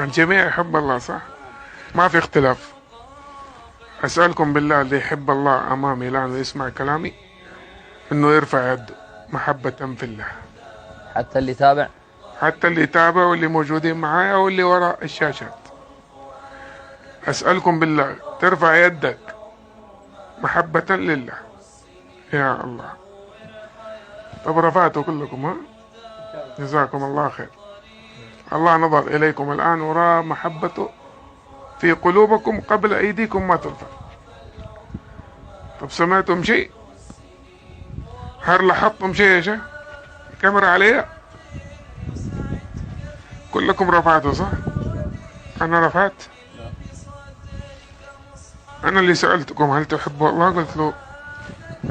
الجميع يحب الله صح؟ ما في اختلاف. أسألكم بالله اللي يحب الله أمامي الآن ويسمع كلامي إنه يرفع يده محبة في الله. حتى اللي تابع؟ حتى اللي يتابع واللي موجودين معايا واللي وراء الشاشات. أسألكم بالله ترفع يدك محبة لله. يا الله. طب رفعتوا كلكم ها؟ جزاكم الله خير. الله نظر إليكم الآن ورأى محبته في قلوبكم قبل أيديكم ما ترفع. طب سمعتم شيء؟ هل لاحظتم شيء يا شيخ؟ كاميرا عليها؟ كلكم رفعتوا صح؟ أنا رفعت؟ أنا اللي سألتكم هل تحبوا الله قلت له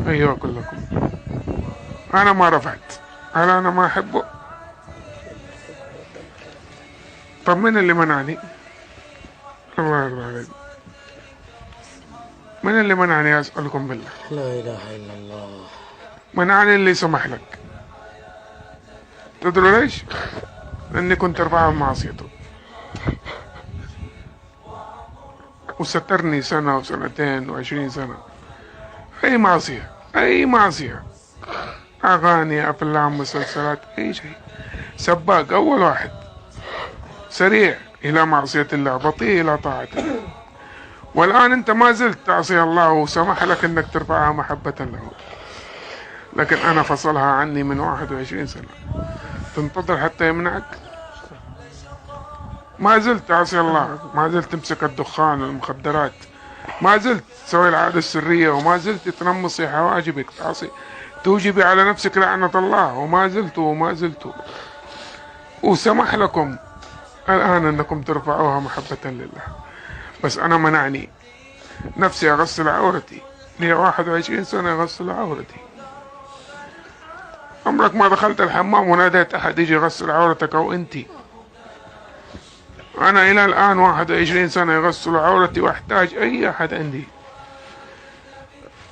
أيوة كلكم. أنا ما رفعت. هل أنا ما أحبه؟ طب من اللي منعني؟ الله يرضى عليك. من اللي منعني أسألكم بالله؟ لا إله إلا الله. منعني اللي سمح لك. تدروا ليش؟ لأني كنت أرفع معصيته وسترني سنة وسنتين و20 سنة. أي معصية، أي معصية، أغاني، أفلام، مسلسلات، أي شيء. سباق أول واحد، سريع إلى معصية الله، بطيء إلى طاعة الله. والآن أنت ما زلت تعصي الله وسمح لك أنك ترفعها محبة له، لكن أنا فصلها عني من 21 سنة. تنتظر حتى يمنعك؟ ما زلت تعصي الله، ما زلت تمسك الدخان والمخدرات، ما زلت تسوي العادة السرية، وما زلت تنمصي حواجبك، تعصي، توجبي على نفسك لعنة الله، وما زلت وسمح لكم الآن أنكم ترفعوها محبة لله. بس أنا منعني نفسي أغسل عورتي، لي 21 سنة أغسل عورتي. عمرك ما دخلت الحمام وناديت أحد يجي يغسل عورتك أو أنتي؟ أنا إلى الآن 21 سنة يغسل عورتي، وأحتاج أي أحد عندي،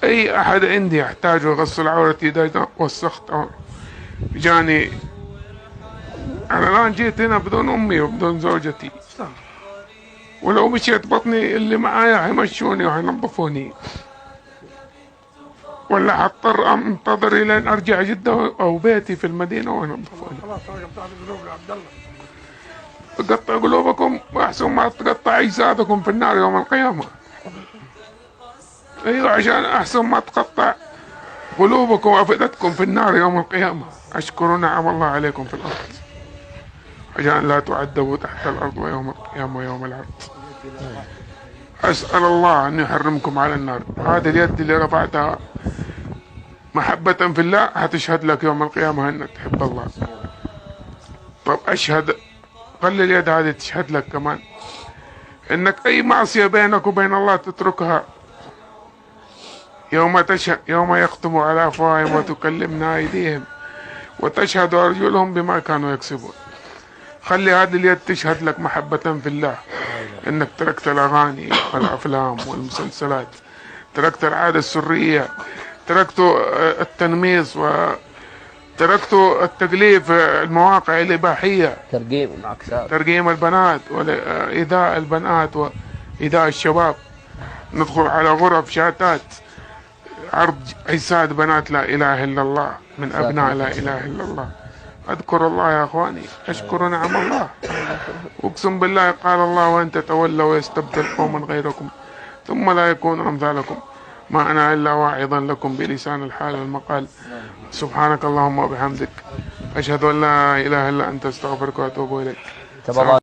أي أحد عندي أحتاج يغسل عورتي إذا وسخت أو جاني. أنا الآن جيت هنا بدون أمي وبدون زوجتي، ولو مشيت بطني اللي معايا هيمشوني وهينظفوني، ولا هضطر أنتظر إلى أن أرجع جدة أو بيتي في المدينة وينظفوني. قطع قلوبكم وأحسن ما تقطع أجسادكم في النار يوم القيامة. أيوة، عشان أحسن ما تقطع قلوبكم وأفئدتكم في النار يوم القيامة. أشكروا نعم الله عليكم في الأرض عشان لا تعذبوا تحت الأرض ويوم القيامة ويوم العرض. أسأل الله أن يحرمكم على النار. هذه اليد اللي رفعتها محبة في الله هتشهد لك يوم القيامة أنك تحب الله. طب أشهد، خلي اليد هذه تشهد لك كمان أنك أي معصية بينك وبين الله تتركها. يوم يختم على أفواههم وتكلمنا أيديهم وتشهد أرجلهم بما كانوا يكسبون. خلي هذه اليد تشهد لك محبة في الله انك تركت الاغاني والافلام والمسلسلات، تركت العادة السرية، تركت التنميص، وتركت التقليب في المواقع الاباحية، ترقيم البنات وايذاء البنات وايذاء الشباب. ندخل على غرف شاتات عرض اجساد بنات لا اله الا الله من ابناء لا اله الا الله. اذكر الله يا اخواني، اشكر نعم الله. اقسم بالله قال الله وان تتولوا ويستبدل قوما غيركم ثم لا يكونوا امثالكم. ما انا الا واعظا لكم بلسان الحال والمقال. سبحانك اللهم وبحمدك، اشهد ان لا اله الا انت، استغفرك واتوب اليك.